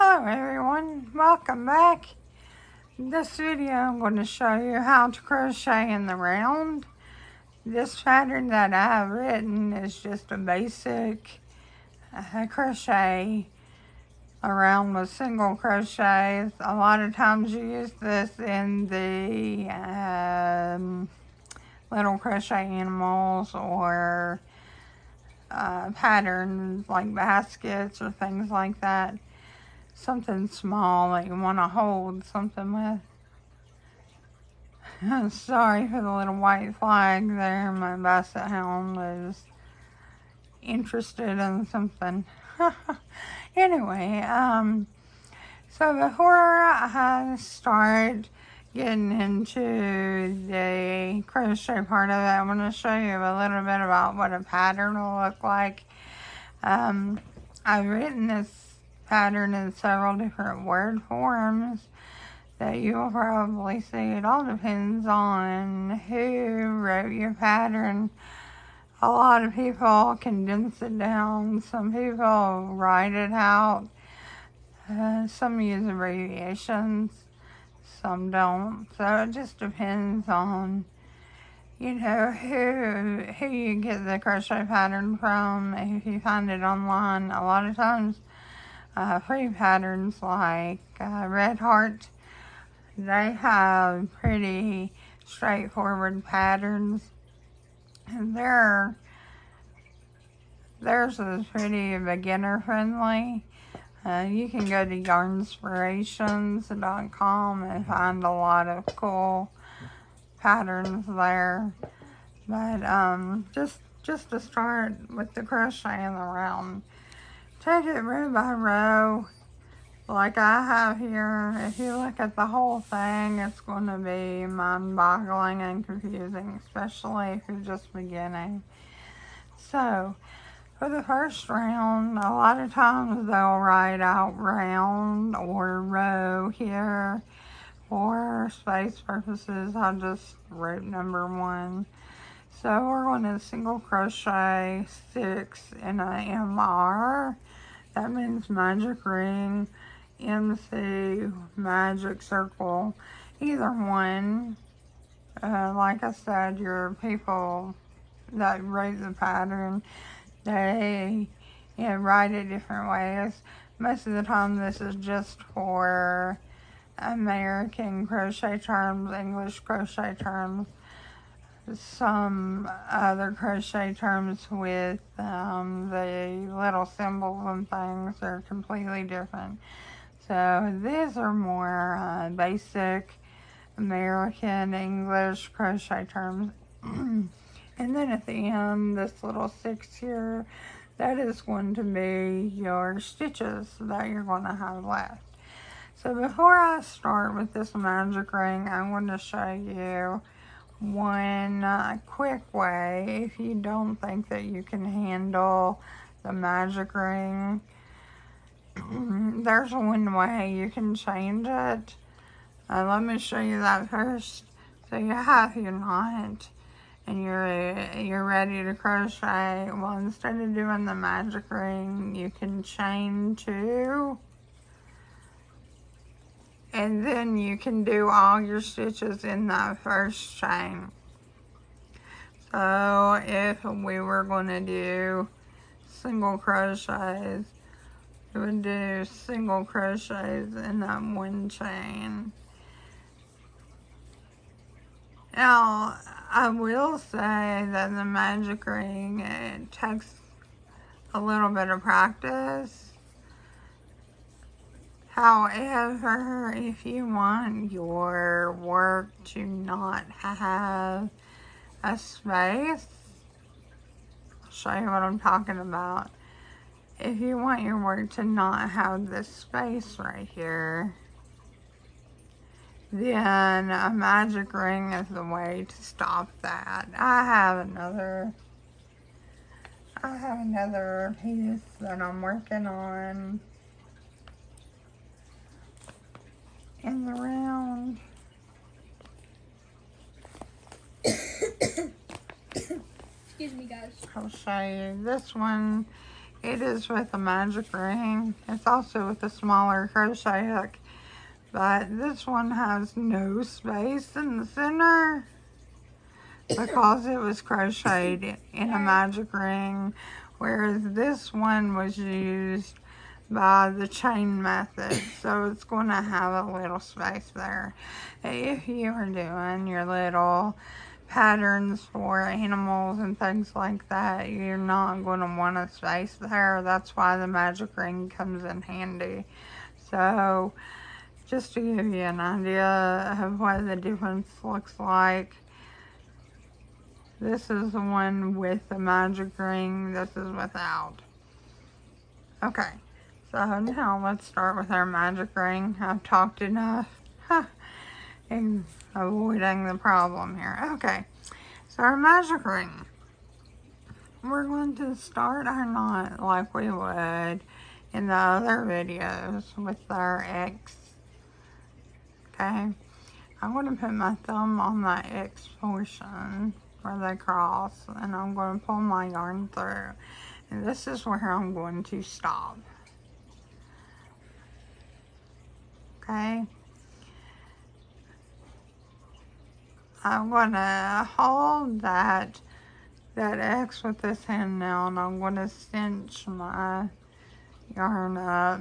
Hello everyone, welcome back. In this video I'm going to show you how to crochet in the round. This pattern that I have written is just a basic crochet around with single crochets. A lot of times you use this in the little crochet animals or patterns like baskets or things like that. Something small that you want to hold something with. Sorry for the little white flag there. My basset hound is interested in something. Anyway, so before I start getting into the crochet part of it, I'm going to show you a little bit about what a pattern will look like. I've written this pattern in several different word forms that you'll probably see. It all depends on who wrote your pattern. A lot of people condense it down. Some people write it out. Some use abbreviations. Some don't. So it just depends on, you know, who you get the crochet pattern from. If you find it online, a lot of times free patterns like Red Heart, they have pretty straightforward patterns, and theirs is pretty beginner friendly. You can go to yarnspirations.com and find a lot of cool patterns there. But just to start with the crochet in the round, take it row by row like I have here. If you look at the whole thing, it's going to be mind-boggling and confusing, especially if you're just beginning. So for the first round, a lot of times they'll write out round or row here. For space purposes, I just wrote number 1. So we're going to single crochet 6 in a MR. That means magic ring, MC, magic circle, either one. Like I said, your people that wrote the pattern, they write it different ways. Most of the time this is just for American crochet terms, English crochet terms. Some other crochet terms with the little symbols and things are completely different. So these are more basic American English crochet terms. And then at the end, this little 6 here, that is going to be your stitches that you're going to have left. So before I start with this magic ring, I'm going to show you one quick way if you don't think that you can handle the magic ring. There's one way you can change it. Let me show you that first. So you have your knot and you're ready to crochet. Well, instead of doing the magic ring, you can chain 2. And then you can do all your stitches in that first chain. So if we were going to do single crochets, we would do single crochets in that one chain. Now, I will say that the magic ring, it takes a little bit of practice. However, if you want your work to not have a space, I'll show you what I'm talking about. If you want your work to not have this space right here, then a magic ring is the way to stop that. I have another piece that I'm working on in the round. Excuse me, guys. I'll show you. This one It is with a magic ring. It's also with a smaller crochet hook, but this one has no space in the center because it was crocheted in a magic ring, whereas this one was used by the chain method, so it's going to have a little space there. If you are doing your little patterns for animals and things like that, you're not going to want a space there. That's why the magic ring comes in handy. So just to give you an idea of what the difference looks like, this is the one with the magic ring, this is without. Okay, so now let's start with our magic ring. I've talked enough in avoiding the problem here. Okay, so our magic ring. We're going to start our knot like we would in the other videos with our X. Okay, I'm going to put my thumb on that X portion where they cross, and I'm going to pull my yarn through. And this is where I'm going to stop. Okay. I'm going to hold that X with this hand now, and I'm going to cinch my yarn up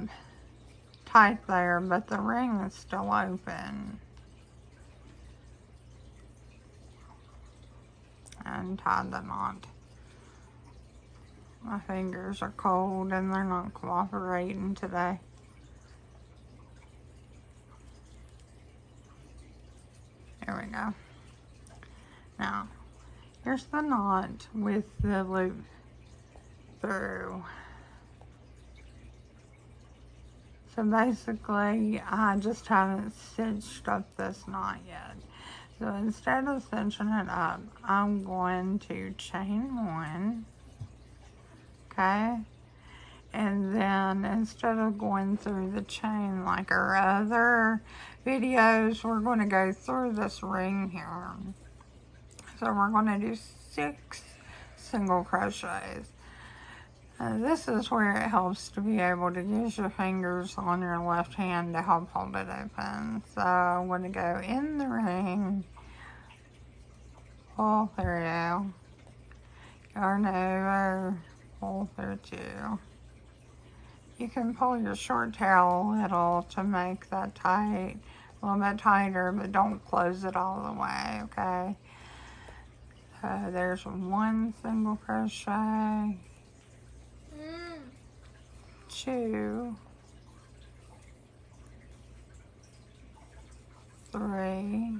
tight there, but the ring is still open. And tie the knot. My fingers are cold and they're not cooperating today. There we go. Now, here's the knot with the loop through. So basically, I just haven't cinched up this knot yet. So instead of cinching it up, I'm going to chain one. Okay? And then instead of going through the chain like our other videos, we're going to go through this ring here. So we're going to do 6 single crochets. This is where it helps to be able to use your fingers on your left hand to help hold it open. So I'm going to go in the ring, pull through, yarn over, pull through 2. You can pull your short tail a little to make that tight, a little bit tighter, but don't close it all the way, okay? So there's 1 single crochet, 2, 3,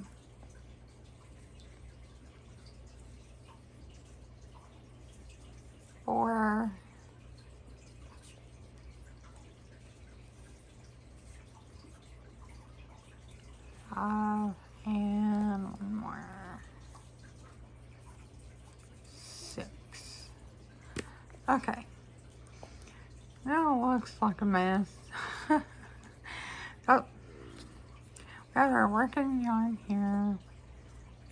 4, 5, and 1 more, 6. Okay. Now it looks like a mess. Oh, we have our working yarn here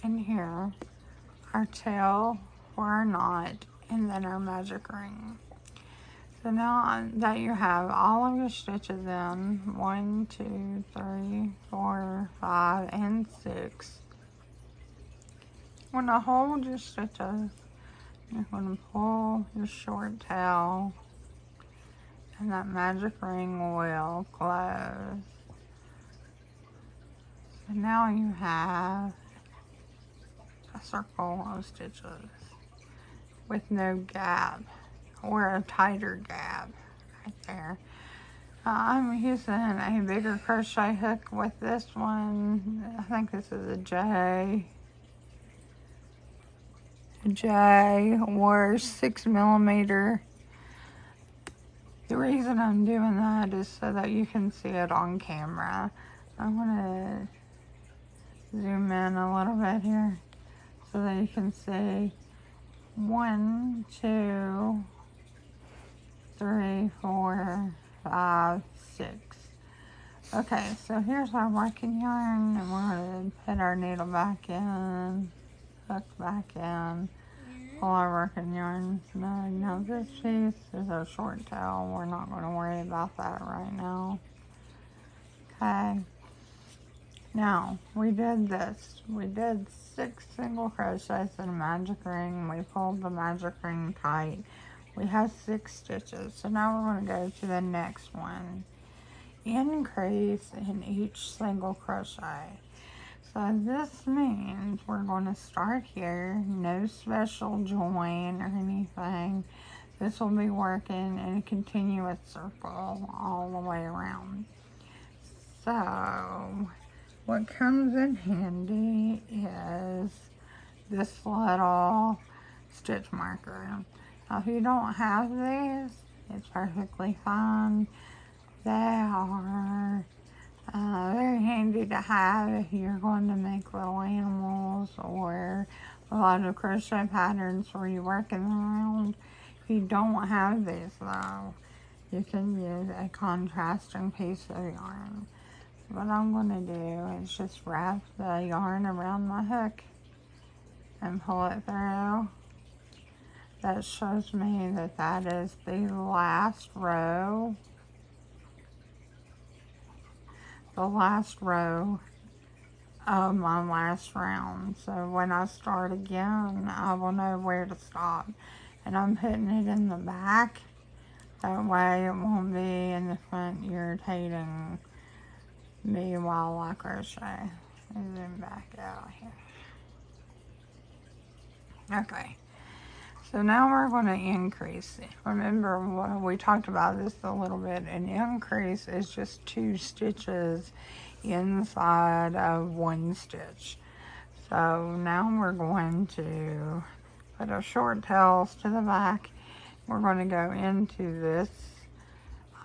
and here, our tail for our knot, and then our magic ring. So now that you have all of your stitches in, 1, 2, 3, 4, 5, and 6, when I hold your stitches, you're going to pull your short tail, and that magic ring will close. So now you have a circle of stitches with no gap, or a tighter gap right there. I'm using a bigger crochet hook with this one. I think this is a J or 6mm. The reason I'm doing that is so that you can see it on camera. I'm gonna zoom in a little bit here so that you can see 1, 2, 3, 4, 5, 6. Okay, so here's our working yarn, and we're going to put our needle back in, hook back in, all our working yarns. Now this piece is a short tail. We're not going to worry about that right now. Okay. Now, we did this. We did 6 single crochets in a magic ring. We pulled the magic ring tight. We have 6 stitches. So now we're going to go to the next one. Increase in each single crochet. So this means we're going to start here, no special join or anything. This will be working in a continuous circle all the way around. So what comes in handy is this little stitch marker. Now if you don't have these, it's perfectly fine. They are very handy to have if you're going to make little animals or a lot of crochet patterns where you're working around. If you don't have these though, you can use a contrasting piece of yarn. What I'm going to do is just wrap the yarn around my hook and pull it through. That shows me that that is the last row. The last row of my last round. So when I start again, I will know where to stop. And I'm putting it in the back. That way it won't be in the front irritating me while I crochet. And then back out here. Okay. So now we're going to increase it. Remember, we talked about this a little bit. An increase is just 2 stitches inside of 1 stitch. So now we're going to put our short tails to the back. We're going to go into this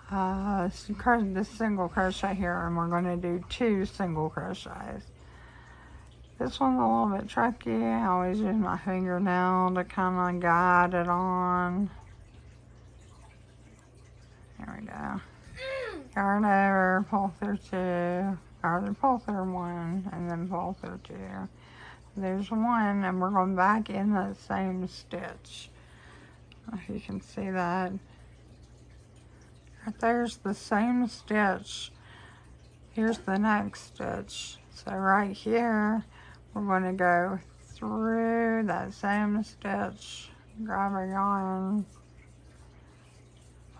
this single crochet here, and we're going to do 2 single crochets. This one's a little bit tricky. I always use my fingernail to kind of guide it on. There we go. Yarn over, pull through 2, or pull through 1, and then pull through 2. There's 1, and we're going back in that same stitch. If you can see that. Right there's the same stitch. Here's the next stitch. So right here, we're going to go through that same stitch, grab our yarn,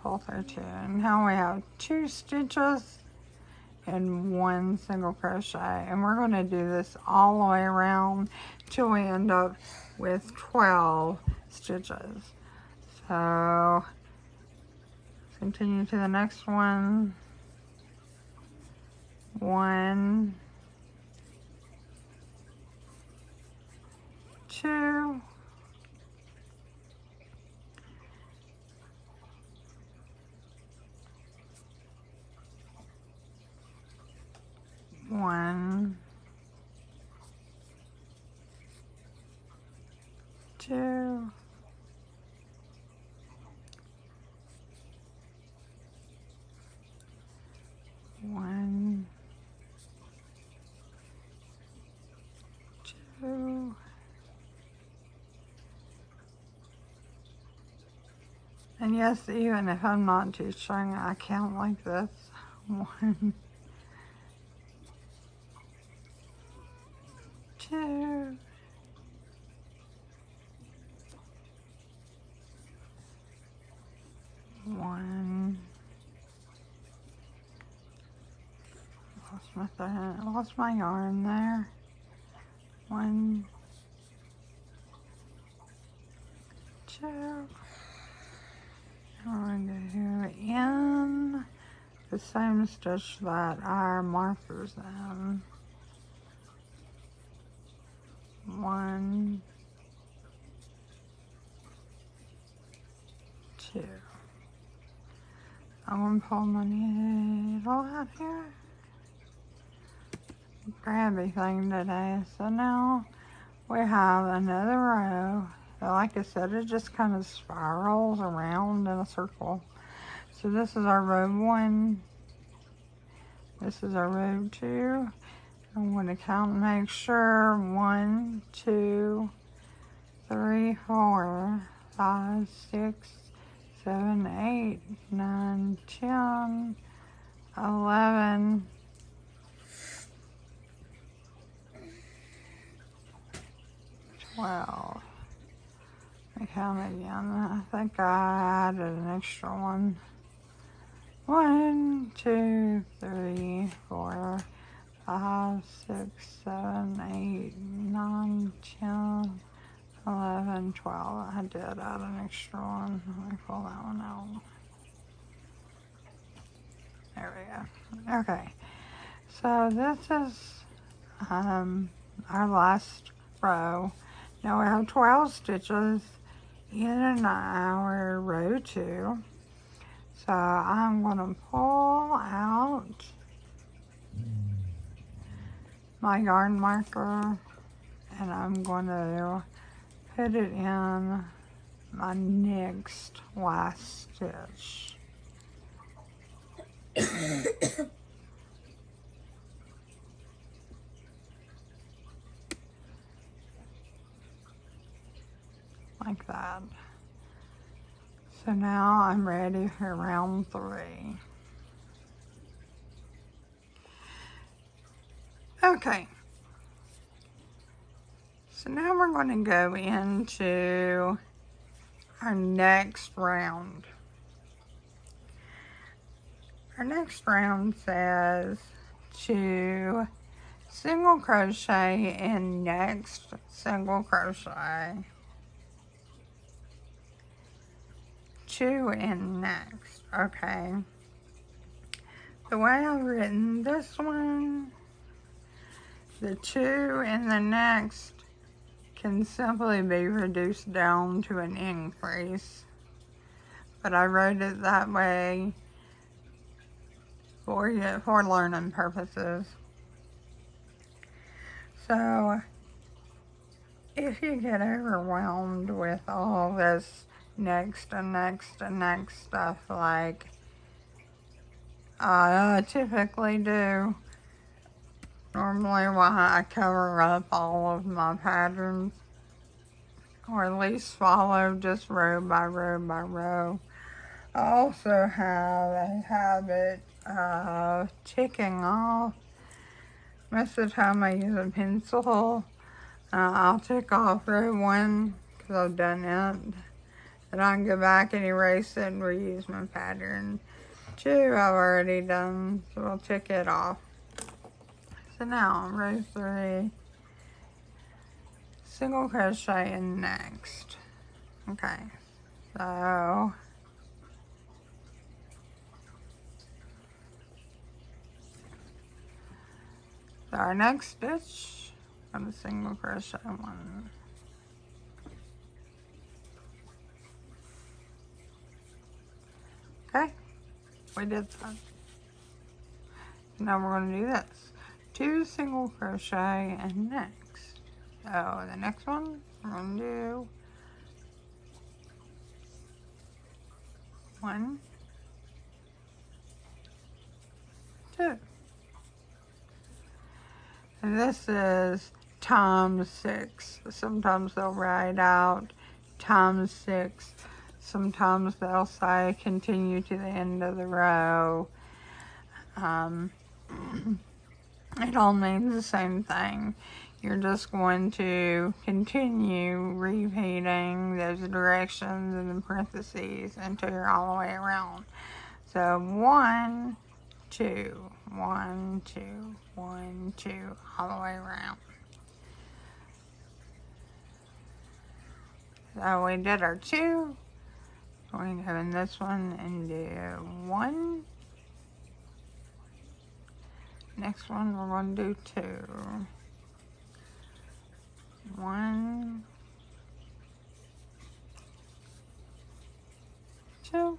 pull through 2. And now we have 2 stitches and 1 single crochet. And we're going to do this all the way around till we end up with 12 stitches. So continue to the next one. 1, 2, 1, 2, 1, 2, and yes, even if I'm not teaching, I count like this. 1, 2, 1. Lost my yarn there. 1, 2. We're going to go in the same stitch that our markers in. 1, 2. I'm going to pull my needle out here. Grabby thing today. So now we have another row. So like I said, it just kind of spirals around in a circle. So this is our row 1. This is our row 2. I'm going to count and make sure. 1, 2, 3, 4, 5, 6, 7, 8, 9, 10, 11, 12. Let me count again. I think I added an extra one. 1, 2, 3, 4, 5, 6, 7, 8, 9, 10, 11, 12. I did add an extra one. Let me pull that one out. There we go. Okay. So this is our last row. Now we have 12 stitches in our row 2. So I'm going to pull out my yarn marker and I'm going to put it in my next last stitch. Like that. So now I'm ready for round 3. Okay. So now we're going to go into our next round. Our next round says to single crochet in next single crochet, 2 in next. Okay. The way I've written this one, the 2 in the next can simply be reduced down to an increase, but I wrote it that way for learning purposes. So if you get overwhelmed with all this next and next and next stuff like I typically do, normally why I cover up all of my patterns, or at least follow just row by row by row. I also have a habit of ticking off. Most of the time I use a pencil. I'll tick off row 1 because I've done it. Then I can go back and erase it and reuse my pattern. 2 I've already done, so I'll tick it off. So now row 3, single crochet in next. Okay, so our next stitch, I'm a single crochet 1. Okay, we did that. Now we're going to do this. 2 single crochet and next. So the next one we're going to do 1, 2. And this is times 6. Sometimes they'll write out times 6. Sometimes they'll say continue to the end of the row. It all means the same thing. You're just going to continue repeating those directions in the parentheses until you're all the way around. So 1, 2, 1, 2, 1, 2, all the way around. So we did our 2. We're going to go in this one and do 1. Next one we're going to do 2. 1, 2.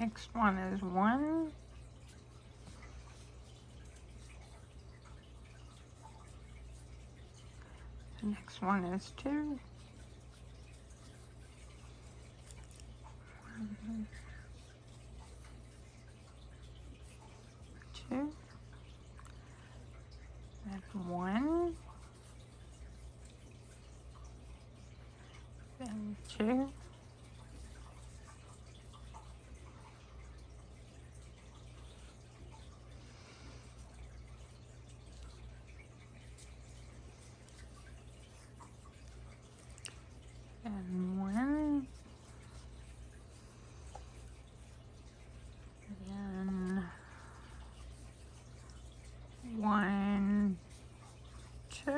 Next one is 1. The next one is 2. 1, 2. Then 1. and 2, and 1, and 1, 2,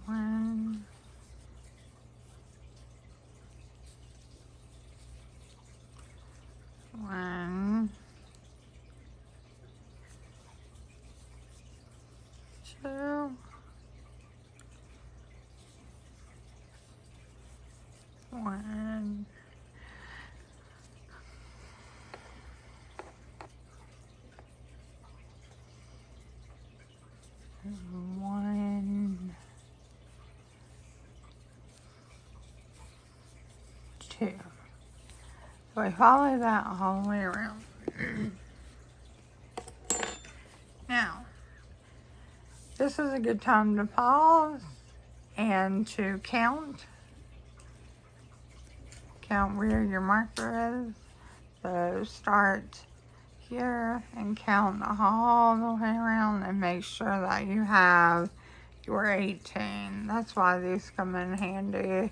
1, 1, 2, 1, 1, 2. So I follow that all the way around. Now, this is a good time to pause and to count where your marker is. So start here and count all the way around and make sure that you have your 18. That's why these come in handy.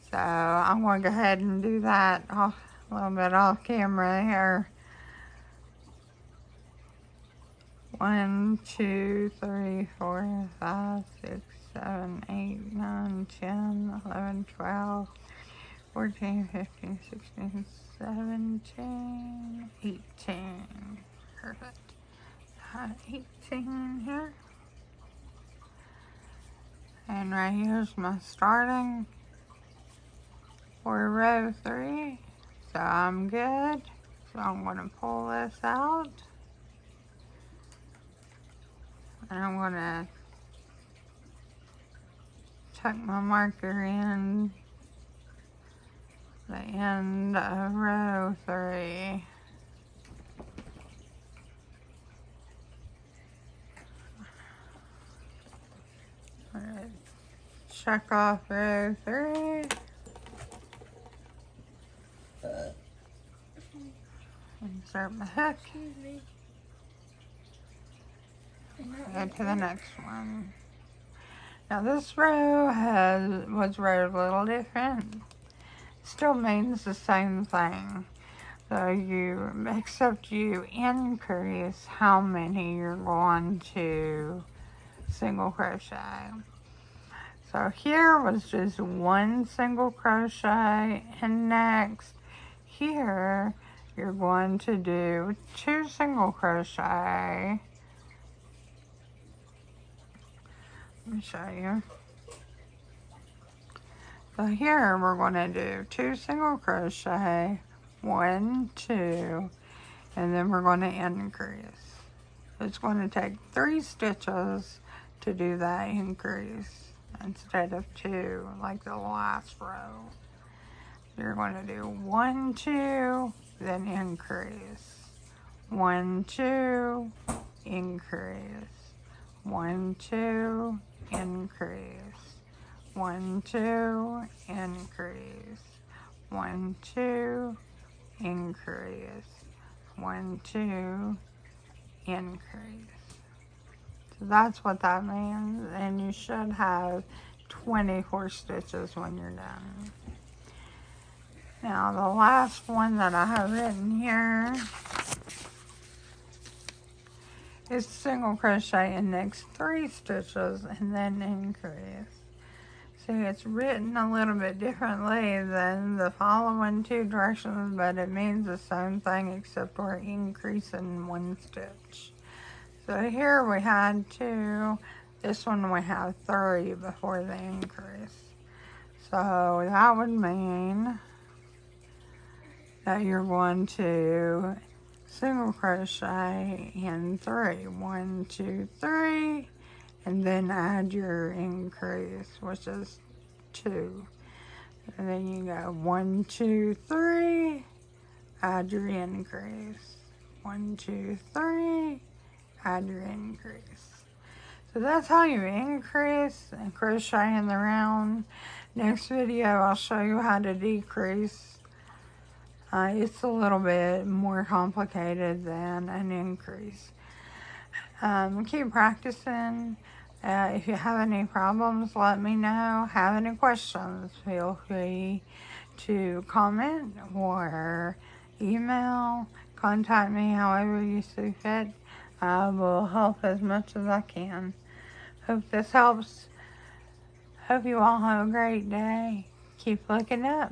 So I'm going to go ahead and do that a little bit off camera here. 1, 2, 3, 4, 5, 6, 7, 8, 9, 10, 11, 12, 14, 15, 16, 17, 18. Perfect. 18 here. And right here's my starting for row 3. So I'm good. So I'm going to pull this out. And I'm going to tuck my marker in the end of row 3. Alright, check off row 3. Insert my hook. Go to the next one. Now this row was rowed a little different. Still means the same thing. So except you increase how many you're going to single crochet. So here was just 1 single crochet, and next here you're going to do 2 single crochet. Let me show you. So here we're going to do 2 single crochet, 1, 2, and then we're going to increase. It's going to take 3 stitches to do that increase instead of 2 like the last row. You're going to do 1, 2, then increase. 1, 2, increase. 1, 2, increase. 1, 2, increase. 1, 2, increase. 1, 2, increase. So that's what that means, and you should have 24 stitches when you're done. Now the last one that I have written here is single crochet in next 3 stitches and then increase. See, it's written a little bit differently than the following 2 directions, but it means the same thing except we're increasing 1 stitch. So here we had 2, this one we have 3 before the increase. So that would mean that you're going to single crochet in 3. 1, 2, 3, and then add your increase, which is 2. And then you go 1, 2, 3, add your increase. 1, 2, 3, add your increase. So that's how you increase and crochet in the round. Next video I'll show you how to decrease. It's a little bit more complicated than an increase. Keep practicing. If you have any problems, let me know. Have any questions, feel free to comment or email. Contact me however you see fit. I will help as much as I can. Hope this helps. Hope you all have a great day. Keep looking up.